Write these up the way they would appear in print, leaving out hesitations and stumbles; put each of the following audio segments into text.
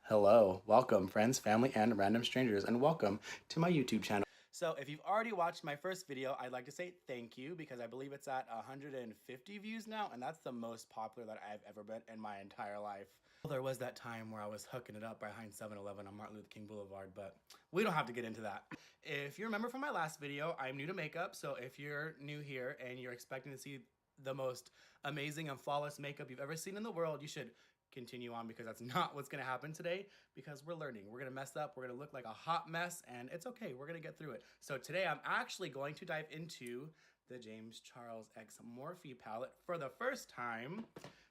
Hello, welcome friends, family, and random strangers, and welcome to my YouTube channel. So if you've already watched my first video, I'd like to say thank you because I believe it's at 150 views now, and that's the most popular that I've ever been in my entire life. Well, there was that time where I was hooking it up behind 7-Eleven on Martin Luther King Boulevard, but we don't have to get into that. If you remember from my last video, I'm new to makeup, so if you're new here and you're expecting to see the most amazing and flawless makeup you've ever seen in the world, you should continue on because that's not what's gonna happen today because we're learning. We're gonna mess up, we're gonna look like a hot mess, and it's okay, we're gonna get through it. So today I'm actually going to dive into the James Charles X Morphe palette for the first time.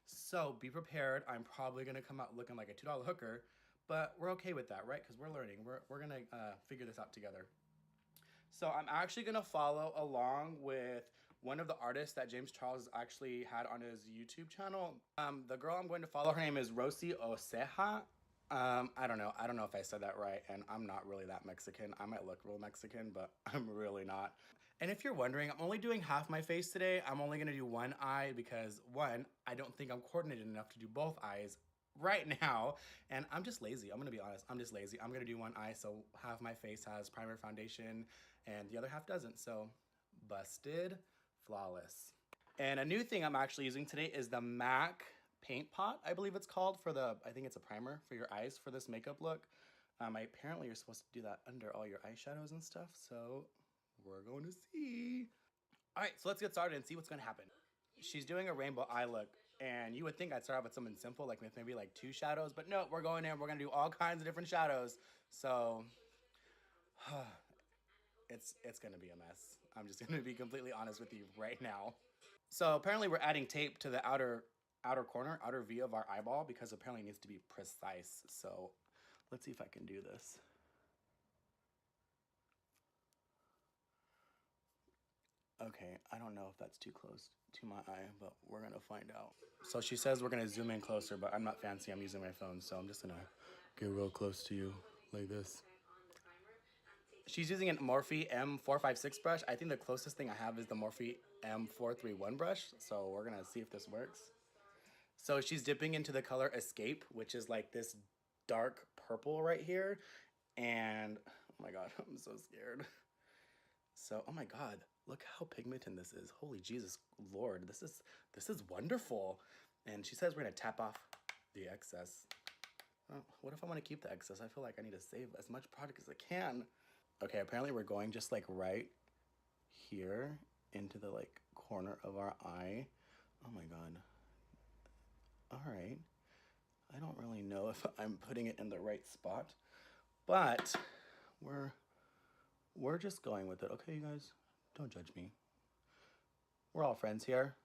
So be prepared, I'm probably gonna come out looking like a $2 hooker, but we're okay with that, right? Because we're learning, we're gonna figure this out together. So I'm actually gonna follow along with one of the artists that James Charles actually had on his YouTube channel. The girl I'm going to follow, her name is Rocio. I don't know. I don't know if I said that right, and I'm not really that Mexican. I might look real Mexican, but I'm really not. And if you're wondering, I'm only doing half my face today. I'm only gonna do one eye because one, I don't think I'm coordinated enough to do both eyes right now, and I'm just lazy. I'm gonna be honest, I'm just lazy. I'm gonna do one eye, so half my face has primer foundation, and the other half doesn't, so busted flawless. And a new thing I'm actually using today is the MAC paint pot, I believe it's called, for the, I think it's a primer for your eyes for this makeup look. Apparently you're supposed to do that under all your eyeshadows and stuff, so we're going to see. All right, so let's get started and see what's gonna happen. She's doing a rainbow eye look, and you would think I'd start off with something simple, like with maybe like 2 shadows, but no, we're going in, we're gonna do all kinds of different shadows. So, it's gonna be a mess. I'm just gonna be completely honest with you right now. So apparently we're adding tape to the outer corner, outer V of our eyeball because apparently it needs to be precise. So let's see if I can do this. Okay, I don't know if that's too close to my eye, but we're gonna find out. So she says we're gonna zoom in closer, but I'm not fancy, I'm using my phone, so I'm just gonna get real close to you like this. She's using an Morphe M456 brush. I think the closest thing I have is the Morphe M431 brush, so we're gonna see if this works. So she's dipping into the color Escape, which is like this dark purple right here. And oh my god, I'm so scared. So, oh my god, look how pigmented this is. Holy Jesus Lord, this is wonderful. And she says we're gonna tap off the excess. Well, what if I want to keep the excess? I feel like I need to save as much product as I can. Okay, apparently we're going just like right here into the like corner of our eye. Oh my god. All right. I don't really know if I'm putting it in the right spot, but we're just going with it. Okay, you guys, don't judge me. We're all friends here.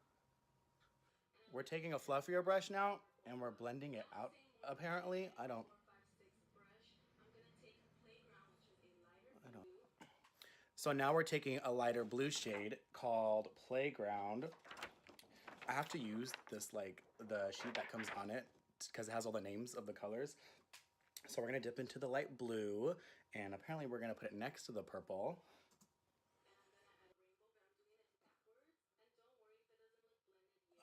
We're taking a fluffier brush now and we're blending it out. Apparently, I don't. So now we're taking a lighter blue shade called Playground. I have to use this like the sheet that comes on it because it has all the names of the colors. So we're gonna dip into the light blue and apparently we're gonna put it next to the purple.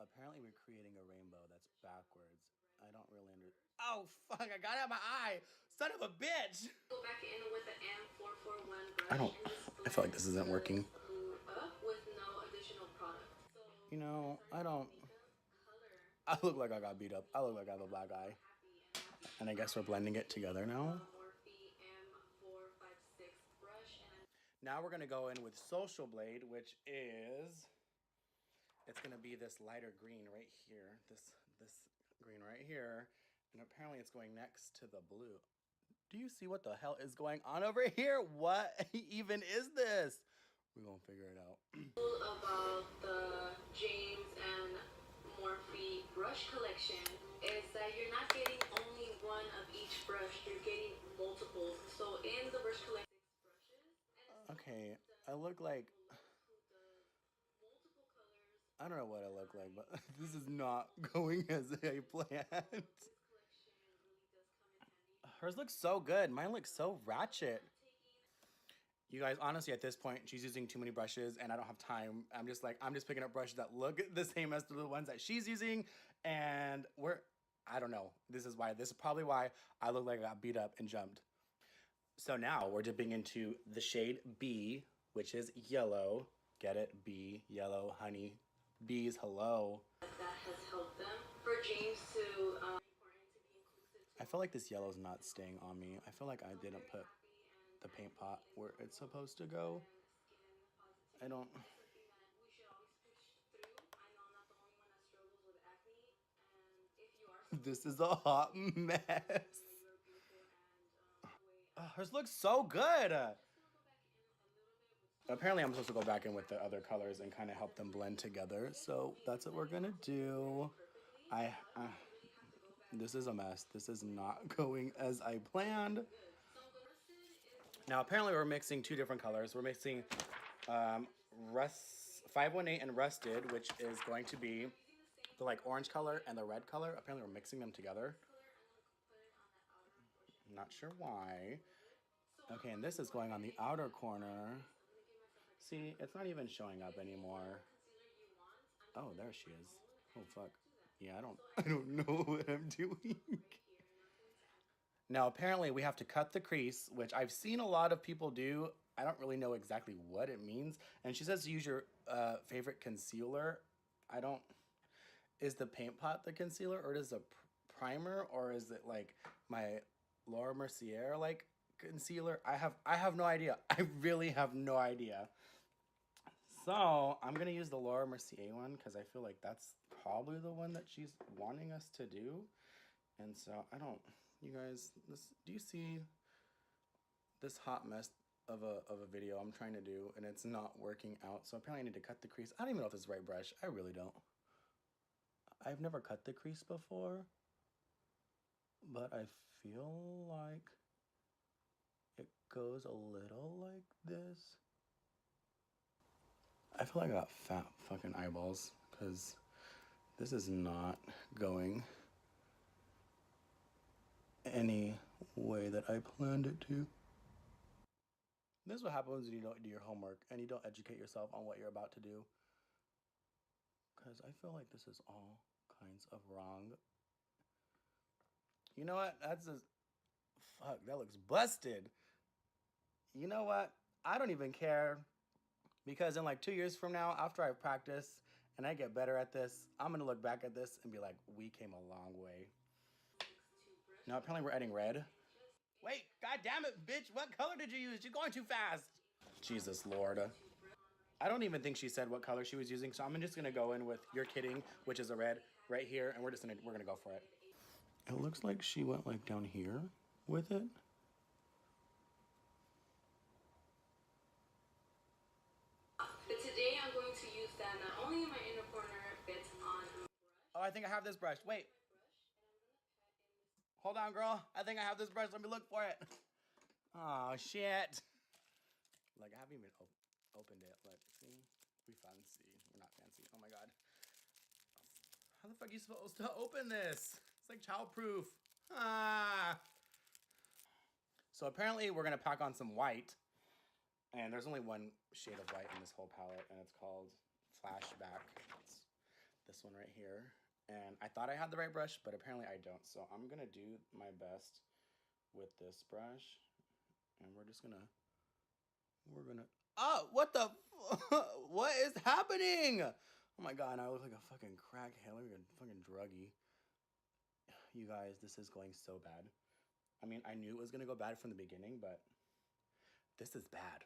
Apparently we're creating a rainbow that's backwards. I don't really understand. Oh fuck, I got it out of my eye! Son of a bitch! Go back in with the M441 brush. I feel like this isn't working. With no additional product. You know, I look like I got beat up. I look like I have a black eye. And I guess we're blending it together now. Now we're gonna go in with Social Blade, which is, it's gonna be this lighter green right here. This green right here. And apparently it's going next to the blue. Do you see what the hell is going on over here? What even is this? We're gonna figure it out. About the James and Morphe brush collection is that you're not getting only one of each brush, you're getting multiple. So in the brush collection, okay, I look like, I don't know what I look like, but this is not going as I planned. Hers looks so good. Mine looks so ratchet. You guys, honestly, at this point, she's using too many brushes and I don't have time. I'm just picking up brushes that look the same as the ones that she's using. And I don't know. This is probably why I look like I got beat up and jumped. So now we're dipping into the shade B, which is yellow. Get it? B, yellow, honey. Bees, hello. That has helped them. For James to I feel like this yellow's not staying on me. I feel like I didn't put the paint pot where it's supposed to go. I don't. This is a hot mess. Oh, hers looks so good. Apparently, I'm supposed to go back in with the other colors and kind of help them blend together. So that's what we're gonna do. This is a mess. This is not going as I planned. Now, apparently, we're mixing two different colors. We're mixing 518 and Rusted, which is going to be the like orange color and the red color. Apparently, we're mixing them together. I'm not sure why. Okay, and this is going on the outer corner. See, it's not even showing up anymore. Oh, there she is. Oh, fuck. Yeah, I don't know what I'm doing. Now, apparently we have to cut the crease, which I've seen a lot of people do. I don't really know exactly what it means. And she says to use your favorite concealer. I don't... Is the paint pot the concealer, or is it a primer, or is it like my Laura Mercier like concealer? I have no idea. I really have no idea. So I'm gonna use the Laura Mercier one because I feel like that's probably the one that she's wanting us to do. And so I don't, you guys, do you see this hot mess of a video I'm trying to do and it's not working out? So apparently I need to cut the crease. I don't even know if this is the right brush. I really don't. I've never cut the crease before, but I feel like it goes a little like this. I feel like I got fat fucking eyeballs because this is not going any way that I planned it to. This is what happens when you don't do your homework and you don't educate yourself on what you're about to do. Because I feel like this is all kinds of wrong. You know what? That's just... Fuck, that looks busted. You know what? I don't even care. Because in like 2 years from now, after I practice and I get better at this, I'm going to look back at this and be like, we came a long way. Now, apparently we're adding red. Wait, god damn it, bitch. What color did you use? You're going too fast. Jesus Lord. I don't even think she said what color she was using, so I'm just going to go in with You're Kidding, which is a red right here, and we're going to go for it. It looks like she went like down here with it. But today I'm going to use that not only in my inner corner, but on a brush. Oh, I think I have this brush. Wait. Hold on, girl. I think I have this brush. Let me look for it. Oh, shit. Like, I haven't even opened it. Like, see? We fancy. We're not fancy. Oh, my God. How the fuck are you supposed to open this? It's like childproof. Ah. So apparently we're going to pack on some white. And there's only one shade of white in this whole palette, and it's called Flashback. It's this one right here. And I thought I had the right brush, but apparently I don't. So I'm going to do my best with this brush. And we're just going to... Oh, what the... What is happening? Oh my God, I look like a fucking crackhead. I look like a fucking druggie. You guys, this is going so bad. I mean, I knew it was going to go bad from the beginning, but this is bad.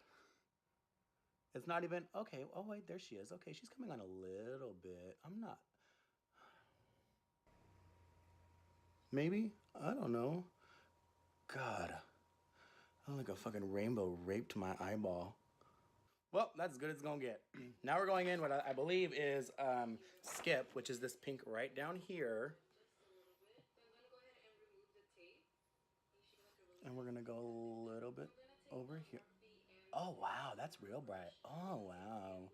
It's not even... Okay, oh wait, there she is. Okay, she's coming on a little bit. I'm not... Maybe? I don't know. God. I look like a fucking rainbow raped my eyeball. Well, that's as good as it's gonna get. Now we're going in what I believe is Skip, which is this pink right down here. And we're gonna go a little bit over here. Oh, wow, that's real bright. Oh, wow.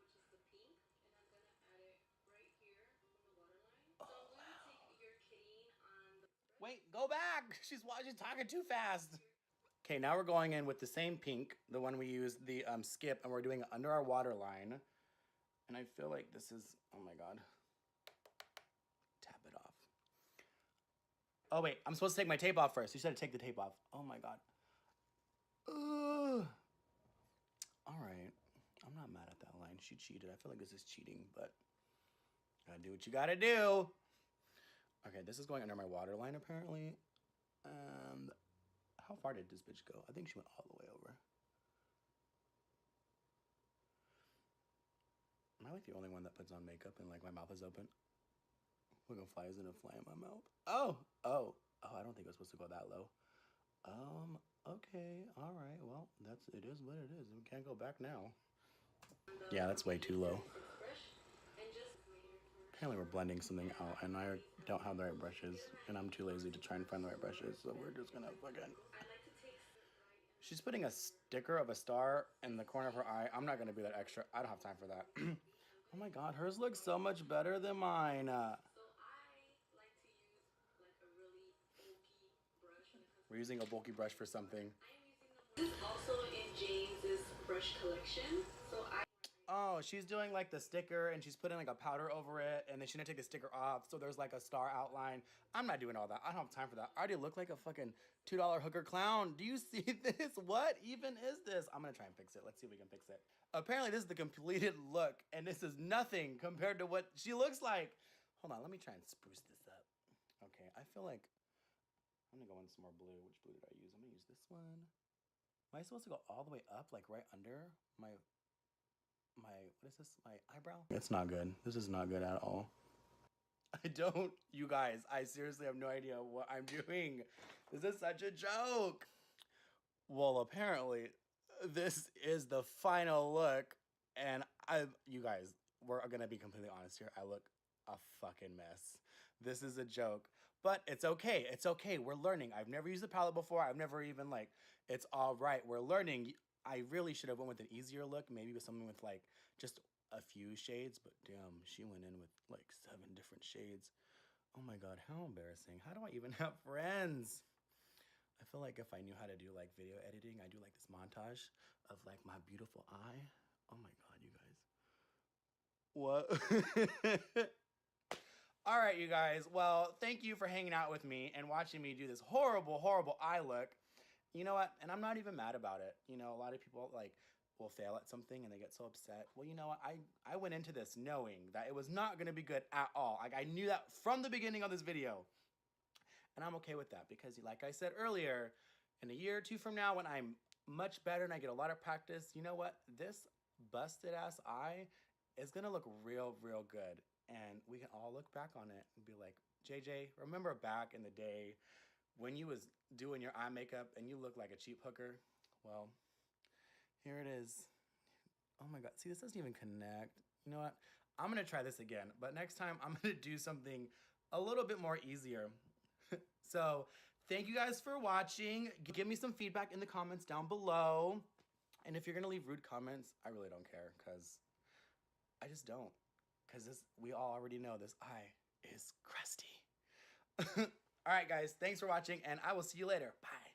Oh, wow. Wait, go back! She's talking too fast. Okay, now we're going in with the same pink, the one we used, the Skip, and we're doing it under our waterline. And I feel like this is, oh my God. Tap it off. Oh, wait. I'm supposed to take my tape off first. You said to take the tape off. Oh, my God. Ugh. All right. I'm not mad at that line. She cheated. I feel like this is cheating, but gotta do what you gotta do. Okay, this is going under my water line, apparently. And how far did this bitch go? I think she went all the way over. Am I like the only one that puts on makeup and like my mouth is open? Look, a fly isn't a fly in my mouth. Oh, I don't think it was supposed to go that low. Okay, all right. Well, it is what it is. We can't go back now. Yeah, that's way too low. Apparently we're blending something out and I don't have the right brushes and I'm too lazy to try and find the right brushes, so we're just gonna fucking... She's putting a sticker of a star in the corner of her eye. I'm not gonna be that extra. I don't have time for that. Oh my God, hers looks so much better than mine. We're using a bulky brush for something. This is also in James's brush collection. Oh, she's doing like the sticker and she's putting like a powder over it and then she's gonna take the sticker off so there's like a star outline. I'm not doing all that. I don't have time for that. I already look like a fucking $2 hooker clown. Do you see this? What even is this? I'm gonna try and fix it. Let's see if we can fix it. Apparently this is the completed look and this is nothing compared to what she looks like. Hold on, let me try and spruce this up. Okay, I feel like I'm gonna go in some more blue. Which blue did I use? I'm gonna use this one. Am I supposed to go all the way up, like right under my what is this? My eyebrow? It's not good. This is not good at all. You guys, I seriously have no idea what I'm doing. This is such a joke. Well, apparently, this is the final look, and you guys, we're gonna be completely honest here. I look a fucking mess. This is a joke, but it's okay. It's okay. We're learning. I've never used the palette before. I've never even it's all right. We're learning. I really should have went with an easier look, maybe with something with like just a few shades, but damn, she went in with like 7 different shades. Oh my God, how embarrassing. How do I even have friends? I feel like if I knew how to do like video editing, I do like this montage of like my beautiful eye. Oh my God, you guys. What? All right, you guys. Well, thank you for hanging out with me and watching me do this horrible, horrible eye look. You know what? And I'm not even mad about it. You know, a lot of people like will fail at something and they get so upset. Well, you know what? I went into this knowing that it was not going to be good at all. Like I knew that from the beginning of this video. And I'm okay with that because like I said earlier, in a year or two from now when I'm much better and I get a lot of practice, you know what? This busted ass eye is going to look real, real good. And we can all look back on it and be like, JJ, remember back in the day when you was doing your eye makeup and you look like a cheap hooker? Well, here it is. Oh my God, see, this doesn't even connect. You know what? I'm gonna try this again, but next time I'm gonna do something a little bit more easier. So thank you guys for watching. Give me some feedback in the comments down below. And if you're gonna leave rude comments, I really don't care because I just don't. Because we all already know this eye is crusty. All right, guys, thanks for watching, and I will see you later. Bye.